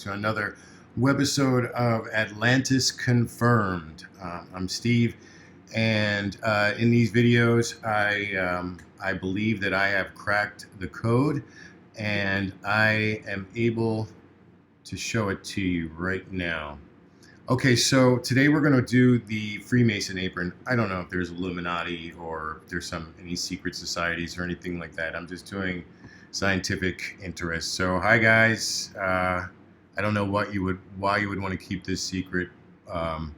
to another webisode of Atlantis Confirmed. I'm Steve, and in these videos, I believe that I have cracked the code, and I am able to show it to you right now. Okay, so today we're going to do the Freemason apron. I don't know if there's Illuminati or if there's any secret societies or anything like that. I'm just doing scientific interest. So hi guys. I don't know why you would want to keep this secret. Well,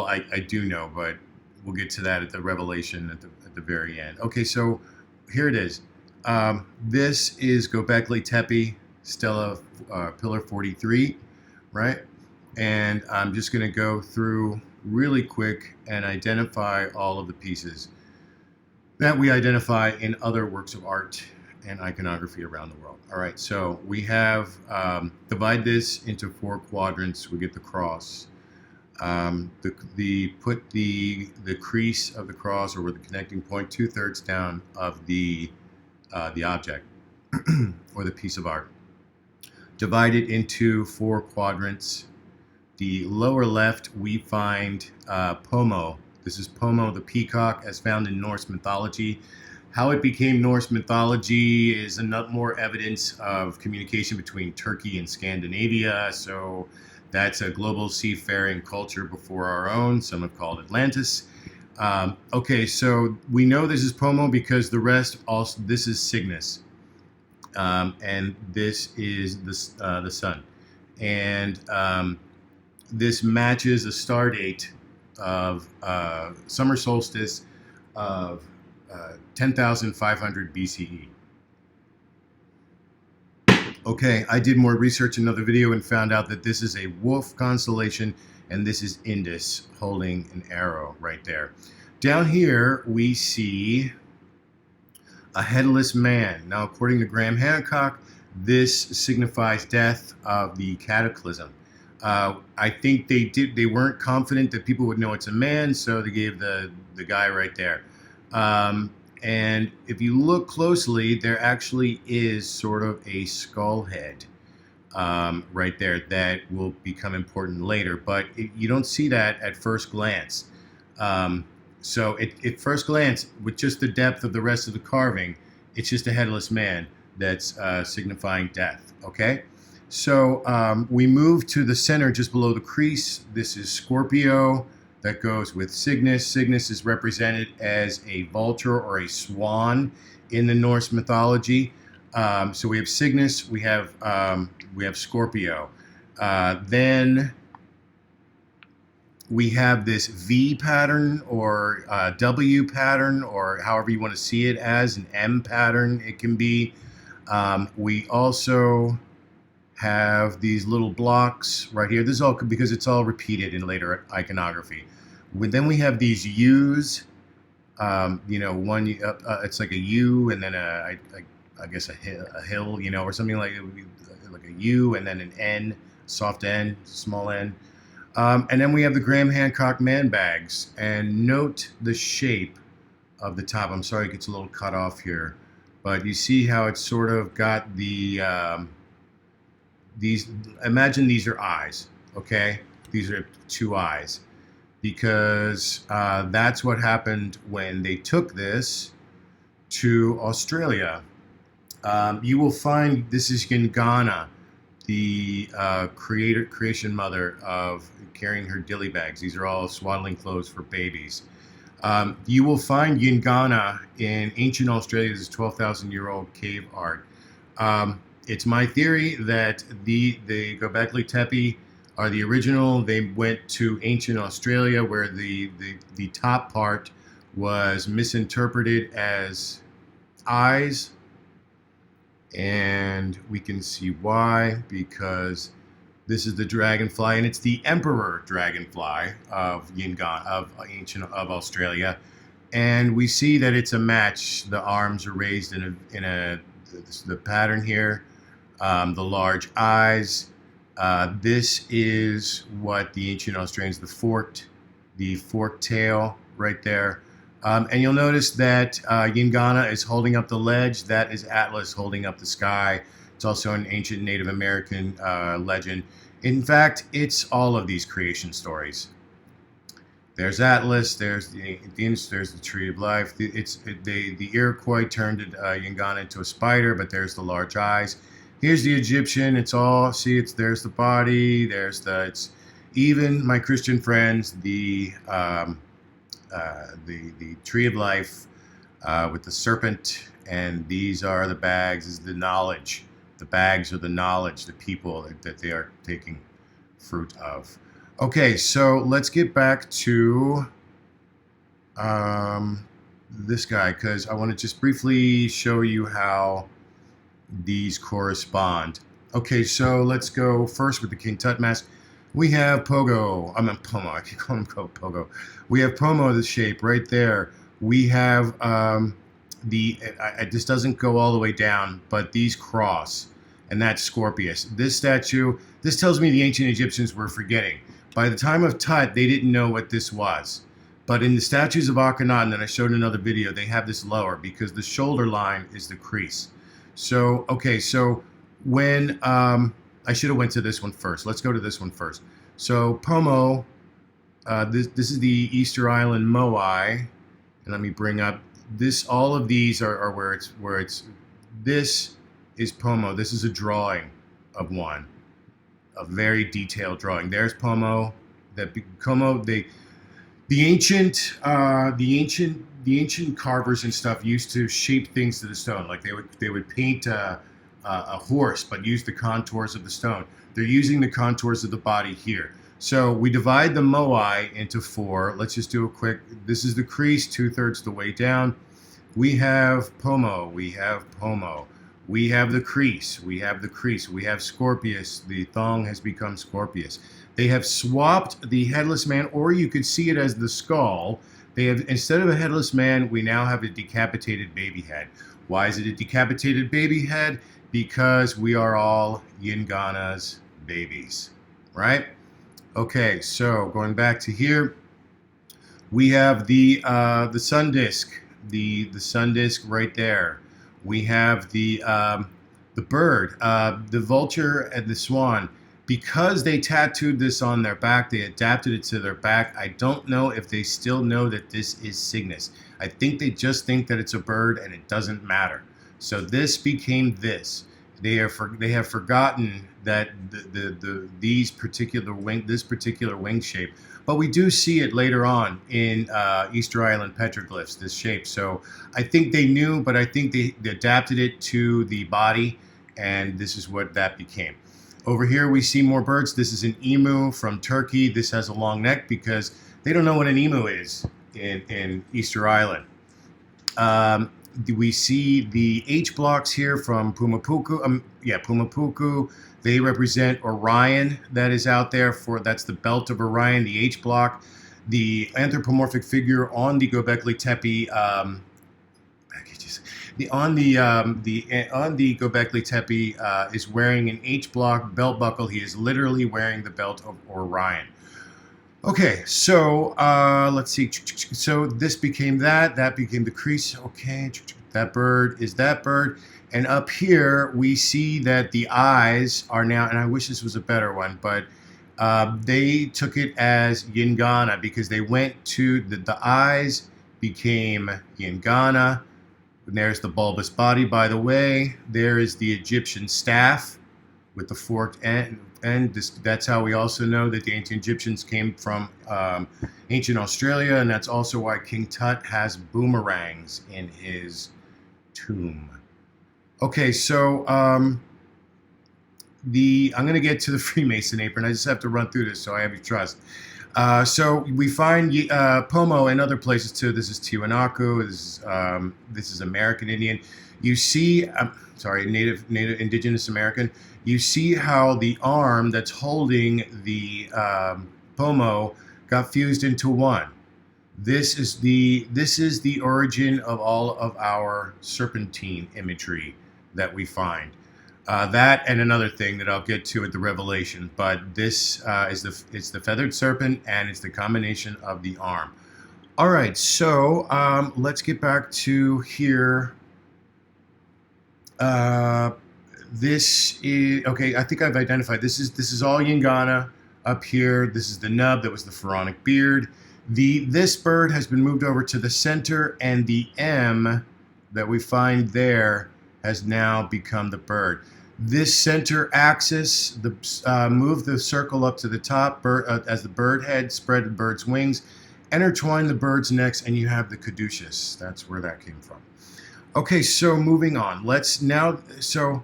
I do know, but we'll get to that at the revelation at the very end. Okay, so here it is. This is Gobekli Tepe, Stela Pillar 43, right? And I'm just going to go through really quick and identify all of the pieces that we identify in other works of art and iconography around the world. All right, so we have divide this into 4 quadrants. We get the cross. Put the crease of the cross, or with the connecting point, 2/3 down of the object or the piece of art. Divide it into 4 quadrants. The lower left, we find Pomo. This is Pomo the peacock, as found in Norse mythology. How it became Norse mythology is more evidence of communication between Turkey and Scandinavia. So that's a global seafaring culture before our own. Some have called Atlantis. Okay, so we know this is Pomo because the rest also, this is Cygnus. And this is the sun. And this matches a star date of summer solstice of 10,500 BCE. Okay, I did more research in another video and found out that this is a wolf constellation, and this is Indus holding an arrow right there. Down here we see a headless man. Now, according to Graham Hancock, this signifies death of the cataclysm. I think they weren't confident that people would know it's a man, so they gave the guy right there. And if you look closely, there actually is sort of a skull head right there that will become important later, but you don't see that at first glance. So at first glance, with just the depth of the rest of the carving, it's just a headless man that's signifying death, okay? So we move to the center just below the crease. This is Scorpio. That goes with Cygnus. Cygnus is represented as a vulture or a swan in the Norse mythology. So we have Cygnus, we have Scorpio. Then we have this V pattern, or W pattern, or however you want to see it as, an M pattern it can be. We also have these little blocks right here. This is all because it's all repeated in later iconography. Then we have these U's. One it's like a U, and then I guess a hill, or something like a U, and then an N, soft N, small N. And then we have the Graham Hancock man bags. And note the shape of the top. I'm sorry it gets a little cut off here, but you see how it's sort of got the imagine these are eyes, okay? These are 2 eyes, because that's what happened when they took this to Australia. You will find this is Yingana, the creation mother of carrying her dilly bags. These are all swaddling clothes for babies. You will find Yingana in ancient Australia. This is 12,000-year-old cave art. It's my theory that the Gobekli Tepe are the original. They went to ancient Australia, where the top part was misinterpreted as eyes, and we can see why, because this is the dragonfly, and it's the emperor dragonfly of of Australia, and we see that it's a match. The arms are raised in the pattern here. The large eyes. This is what the ancient Australians, the forked tail right there. And you'll notice that Yingana is holding up the ledge. That is Atlas holding up the sky It's also an ancient Native American legend. In fact, it's all of these creation stories. There's Atlas. There's the Indians. There's the Tree of Life. The Iroquois turned Yangana into a spider, but there's the large eyes. Here's the Egyptian. It's all there's the body. It's even my Christian friends. The Tree of Life with the serpent, and these are the bags. This is the knowledge. The bags are the knowledge, the people that they are taking fruit of. Okay, so let's get back to this guy, because I want to just briefly show you how these correspond. Okay, so let's go first with the King Tut mask. We have Pogo. I mean Pomo. I keep calling him Pogo. We have Pomo, the shape right there. We have this doesn't go all the way down, but these cross, and that's Scorpius. This statue, this tells me the ancient Egyptians were forgetting. By the time of Tut, they didn't know what this was. But in the statues of Akhenaten that I showed in another video, they have this lower because the shoulder line is the crease. So, okay, so when, I should have went to this one first. Let's go to this one first. So Pomo, this is the Easter Island Moai. And let me bring up this, all of these are where it's, this is Pomo. This is a drawing of one. A very detailed drawing. There's Pomo. The ancient carvers and stuff used to shape things to the stone. Like they would paint a horse, but use the contours of the stone. They're using the contours of the body here. So we divide the Moai into 4. Let's just do a quick. This is the crease, 2/3 the way down. We have Pomo. We have Pomo. We have the crease. We have the crease. We have Scorpius. The thong has become Scorpius. They have swapped the headless man, or you could see it as the skull. They have, instead of a headless man, we now have a decapitated baby head. Why is it a decapitated baby head? Because we are all Yangana's babies, right? Okay, so going back to here, we have the sun disk, the sun disk right there. We have the bird, the vulture, and the swan. Because they tattooed this on their back, they adapted it to their back. I don't know if they still know that this is Cygnus. I think they just think that it's a bird and it doesn't matter. So this became this. They have forgotten that this particular wing shape. But we do see it later on in Easter Island petroglyphs, this shape. So I think they knew, but I think they adapted it to the body, and this is what that became. Over here we see more birds. This is an emu from Turkey. This has a long neck because they don't know what an emu is in Easter Island. We see the H blocks here from Pumapuku. Pumapuku. They represent Orion that is out there. That's the belt of Orion, the H block. The anthropomorphic figure on the Gobekli Tepe, on the Gobekli Tepe is wearing an H block belt buckle. He is literally wearing the belt of Orion. Okay, so let's see. So this became that. That became the crease. Okay, that bird is that bird. And up here, we see that the eyes are now, and I wish this was a better one, but they took it as Yangana because they went to, the eyes became Yangana. And there's the bulbous body, by the way. There is the Egyptian staff with the forked end. And that's how we also know that the ancient Egyptians came from ancient Australia, and that's also why King Tut has boomerangs in his tomb. Okay, so I'm going to get to the Freemason apron. I just have to run through this so I have your trust. So we find Pomo in other places too. This is Tiwanaku. This is American Indian. You see, Native Indigenous American. You see how the arm that's holding the Pomo got fused into one. This is the origin of all of our serpentine imagery that we find. That and another thing that I'll get to at the Revelation, but this it's the feathered serpent, and it's the combination of the arm. All right, so let's get back to here. This is okay. I think I've identified. This is all Yingana up here. This is the nub. That was the pharaonic beard. This bird has been moved over to the center, and the M that we find there has now become the bird. This center axis, move the circle up to the top as the bird head, spread the bird's wings, intertwine the bird's necks, and you have the caduceus. That's where that came from. Okay, so moving on. So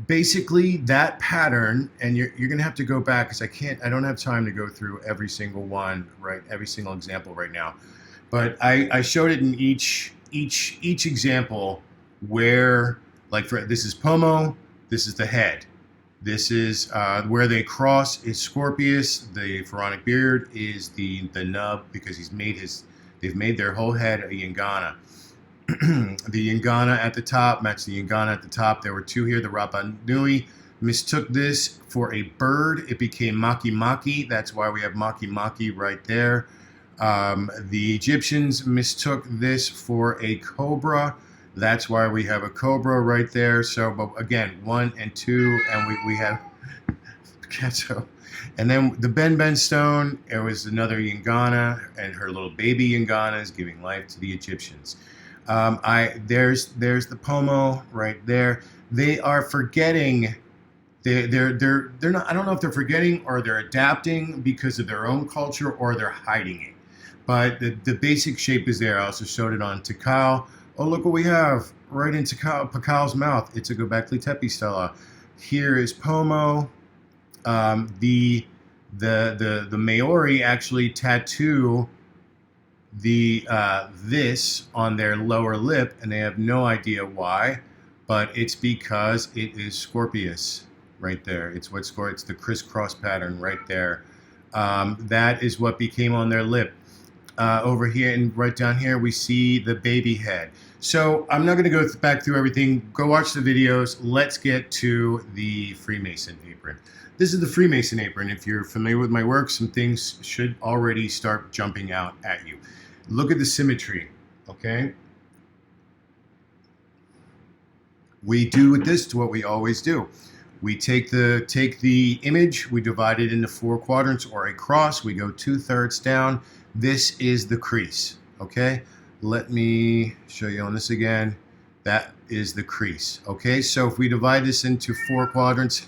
basically that pattern, and you're going to have to go back because I don't have time to go through every single one, right? Every single example right now. But I showed it in each example where, like, this is Pomo, this is the head. This is where they cross is Scorpius. The pharaonic beard is the nub because they've made their whole head a Yingana. The Yingana at the top match the Yingana at the top. There were two here. The Rapa Nui mistook this for a bird. It became Maki Maki. That's why we have Maki Maki right there. The Egyptians mistook this for a cobra. That's why we have a cobra right there. So, but again, 1 and 2, and we have Picasso. And then the Ben stone, it was another Yingana, and her little baby Yingana is giving life to the Egyptians. There's the Pomo right there. They are forgetting. They're not. I don't know if they're forgetting or they're adapting because of their own culture or they're hiding it. But the basic shape is there. I also showed it on Pakal. Oh, look what we have right into Pakal's mouth. It's a Gobekli Tepe stela. Here is Pomo. The Maori actually tattoo this on their lower lip, and they have no idea why, but it's because it is Scorpius right there. It's the crisscross pattern right there. That is what became on their lip. Over here and right down here, we see the baby head. So I'm not going to go back through everything. Go watch the videos. Let's get to the Freemason apron. This is the Freemason apron. If you're familiar with my work, some things should already start jumping out at you. Look at the symmetry, okay? We do with this to what we always do. We take the image, we divide it into 4 quadrants or a cross. We go 2/3 down. This is the crease, okay? Let me show you on this again. That is the crease, okay? So if we divide this into 4 quadrants,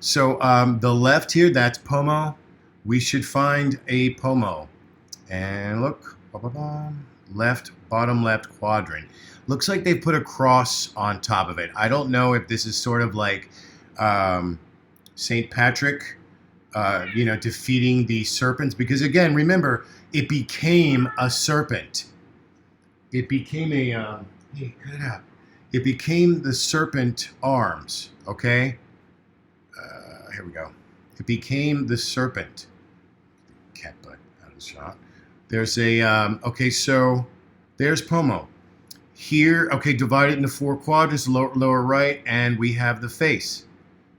so the left here, that's Pomo. We should find a Pomo. And look, bottom left quadrant. Looks like they put a cross on top of it. I don't know if this is sort of like St. Patrick, defeating the serpents. Because again, remember, it became a serpent. It became hey, cut it out. It became the serpent arms, okay? Here we go. It became the serpent. Cat butt out of the shot. There's okay, so there's Pomo. Here, okay, divided into 4 quadrants, lower right, and we have the face.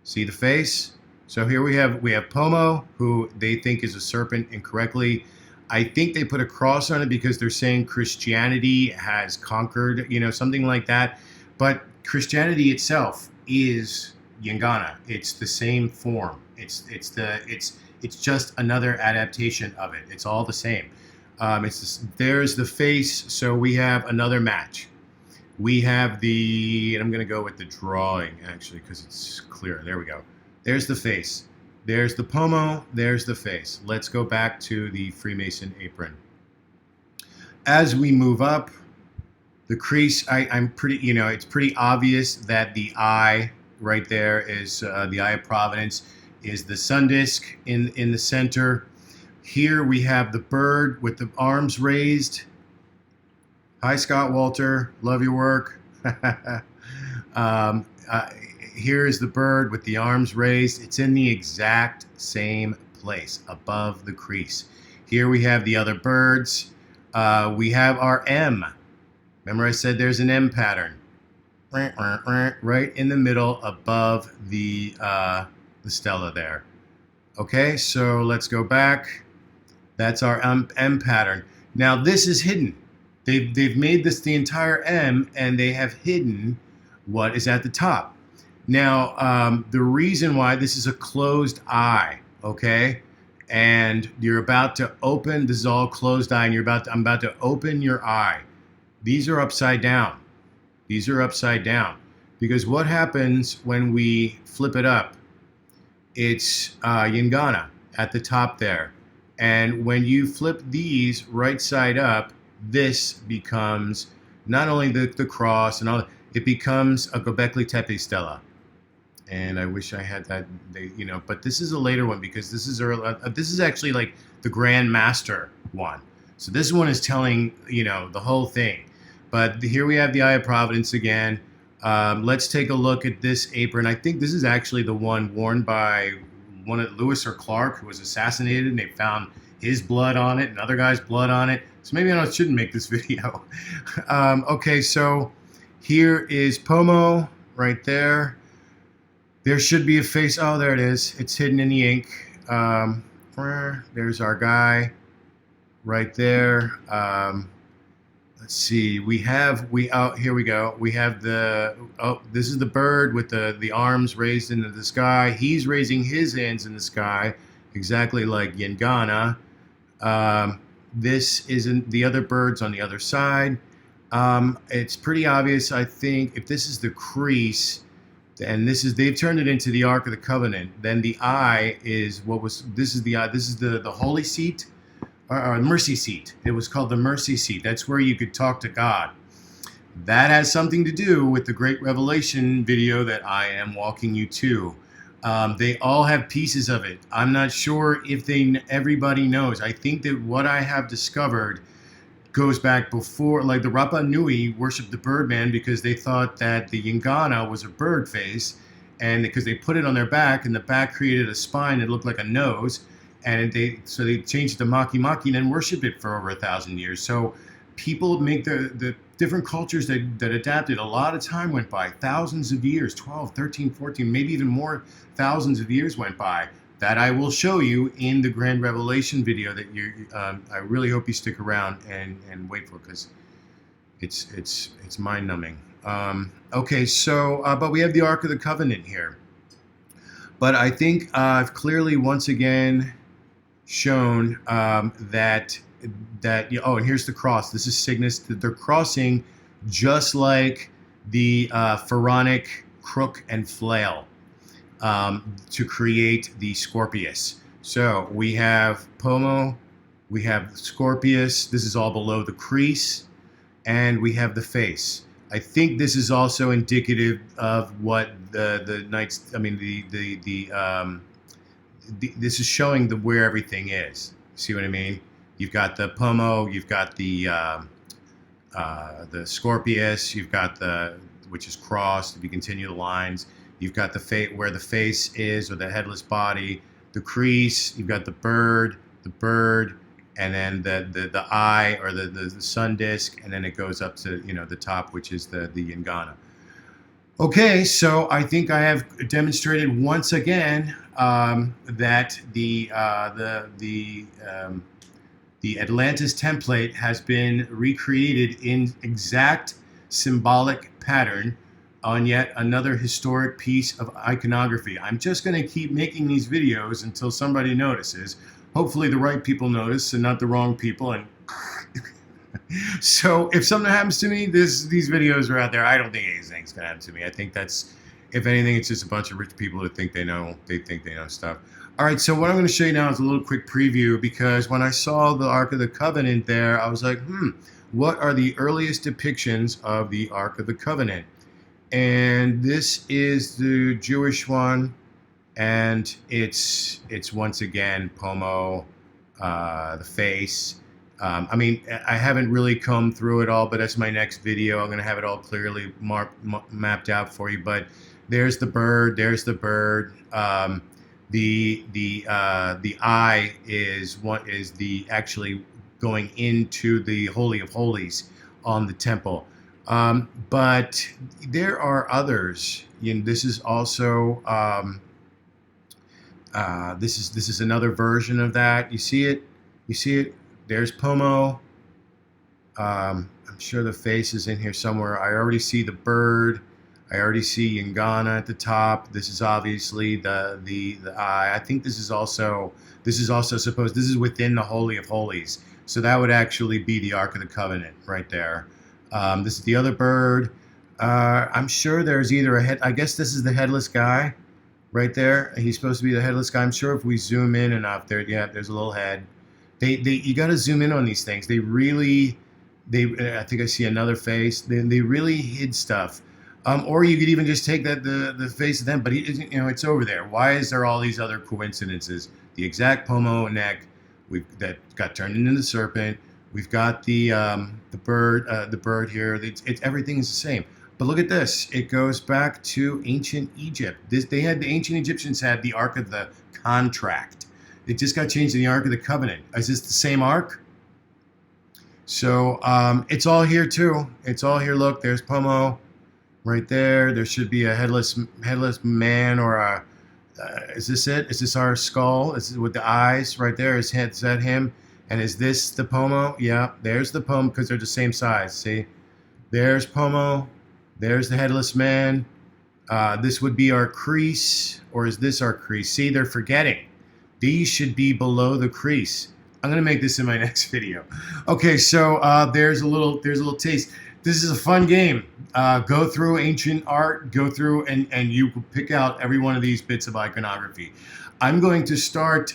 See the face? So here we have Pomo, who they think is a serpent incorrectly. I think they put a cross on it because they're saying Christianity has conquered, something like that. But Christianity itself is Yingana. It's the same form. It's just another adaptation of it. It's all the same. There's the face, so we have another match. We have and I'm going to go with the drawing, actually, because it's clear. There we go. There's the face. There's the Pomo. There's the face. Let's go back to the Freemason apron. As we move up, the crease, I'm pretty, it's pretty obvious that the eye right there is the Eye of Providence, is the sun disk in the center. Here we have the bird with the arms raised. Hi, Scott Walter. Love your work. Here is the bird with the arms raised. It's in the exact same place above the crease. Here we have the other birds. We have our M. Remember I said there's an M pattern. Right in the middle above the stela there. Okay, so let's go back. That's our M pattern. Now this is hidden. They've made this the entire M, and they have hidden what is at the top. Now, the reason why this is a closed eye, okay? And you're about to open, this is all closed eye, and I'm about to open your eye. These are upside down. These are upside down. Because what happens when we flip it up? It's Yingana at the top there. And when you flip these right side up, this becomes not only the cross and all, it becomes a Gobekli Tepe stela. And I wish I had that, but this is a later one because this is actually like the Grandmaster one. So this one is telling, the whole thing. But here we have the Eye of Providence again. Let's take a look at this apron. I think this is actually the one worn by one of Lewis or Clark, who was assassinated, and they found his blood on it and other guys' blood on it. So maybe I shouldn't make this video. Okay, so here is Pomo right there. There should be a face. Oh, there it is. It's hidden in the ink. There's our guy right there. Let's see. Here we go. We have this is the bird with the arms raised into the sky. He's raising his hands in the sky, exactly like Yingana. This isn't the other birds on the other side. It's pretty obvious, I think, if this is the crease, and they've turned it into the Ark of the Covenant, then the eye is the holy seat, or mercy seat. It was called the mercy seat. That's where you could talk to God. That has something to do with the Great Revelation video that I am walking you to. They all have pieces of it. I'm not sure if everybody knows. I think that what I have discovered goes back before, like the Rapa Nui worshipped the Birdman because they thought that the Yingana was a bird face, and because they put it on their back, and the back created a spine that looked like a nose, and they changed it to Maki Maki and then worshipped it for over 1,000 years. So people make the different cultures that adapted. A lot of time went by, thousands of years, 12, 13, 14, maybe even more thousands of years went by. That I will show you in the Grand Revelation video that I really hope you stick around and wait for, because it's mind-numbing. Okay, so but we have the Ark of the Covenant here. But I think I've clearly once again shown that and here's the cross. This is Cygnus. They're crossing just like the pharaonic crook and flail. To create the Scorpius. So we have Pomo, we have Scorpius, this is all below the crease, and we have the face. I think this is also indicative of what the knights, this is showing where everything is. See what I mean? You've got the Pomo, you've got the Scorpius, you've got which is crossed, if you continue the lines. You've got where the face is, or the headless body, the crease. You've got the bird, and then the eye, or the sun disk, and then it goes up to the top, which is the Yingana. Okay, so I think I have demonstrated once again that the Atlantis template has been recreated in exact symbolic pattern on yet another historic piece of iconography. I'm just going to keep making these videos until somebody notices. Hopefully the right people notice and not the wrong people. And so if something happens to me, these videos are out there. I don't think anything's going to happen to me. I think that's, if anything, it's just a bunch of rich people who think they know stuff. All right, so what I'm going to show you now is a little quick preview, because when I saw the Ark of the Covenant there, I was like, what are the earliest depictions of the Ark of the Covenant? And this is the Jewish one, and it's once again Pomo, the face. I haven't really combed through it all, but that's my next video. I'm going to have it all clearly mapped out for you. But there's the bird. There's the bird. The eye is actually going into the Holy of Holies on the temple. But there are others. This is also this is another version of that. You see it? There's Pomo. I'm sure the face is in here somewhere. I already see the bird. I already see Yangana at the top. This is obviously the eye. I think this is also supposed. This is within the Holy of Holies, so that would actually be the Ark of the Covenant right there. This is the other bird. I'm sure there's either a head. I guess this is the headless guy right there. He's supposed to be the headless guy. I'm sure if we zoom in enough, there's a little head. You got to zoom in on these things. I think I see another face. They really hid stuff. Or you could even just take the face of them, but it's over there. Why is there all these other coincidences? The exact pomo neck that got turned into the serpent. We've got the bird here. Everything is the same. But look at this. It goes back to ancient Egypt. The ancient Egyptians had the Ark of the Contract. It just got changed to the Ark of the Covenant. Is this the same Ark? So it's all here too. It's all here. Look, there's Pomo right there. There should be a headless man or a. Is this it? Is this our skull? Is it with the eyes right there? Is that him? And is this the Pomo? Yeah, there's the Pomo because they're the same size. See, there's Pomo. There's the headless man. This would be our crease, or is this our crease? See, they're forgetting. These should be below the crease. I'm gonna make this in my next video. Okay, so there's a little taste. This is a fun game. Go through ancient art. Go through and you pick out every one of these bits of iconography. I'm going to start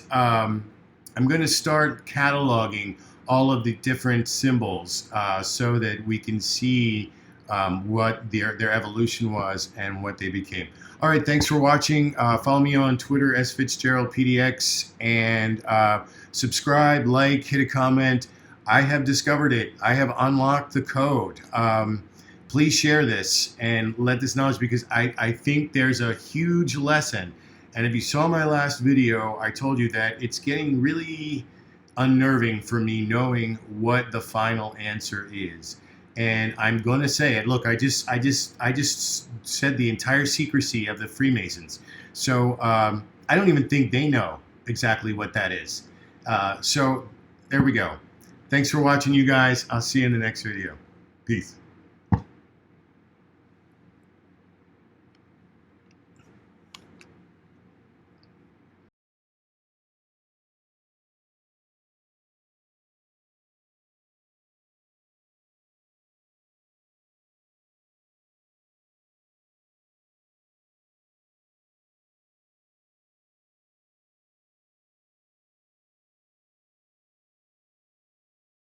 cataloging all of the different symbols so that we can see what their evolution was and what they became. All right, thanks for watching. Follow me on Twitter, sfitzgeraldpdx, and subscribe, like, hit a comment. I have discovered it. I have unlocked the code. Please share this and let this knowledge, because I think there's a huge lesson. And if you saw my last video, I told you that it's getting really unnerving for me knowing what the final answer is. And I'm going to say it. Look, I just said the entire secrecy of the Freemasons. So I don't even think they know exactly what that is. So there we go. Thanks for watching, you guys. I'll see you in the next video. Peace.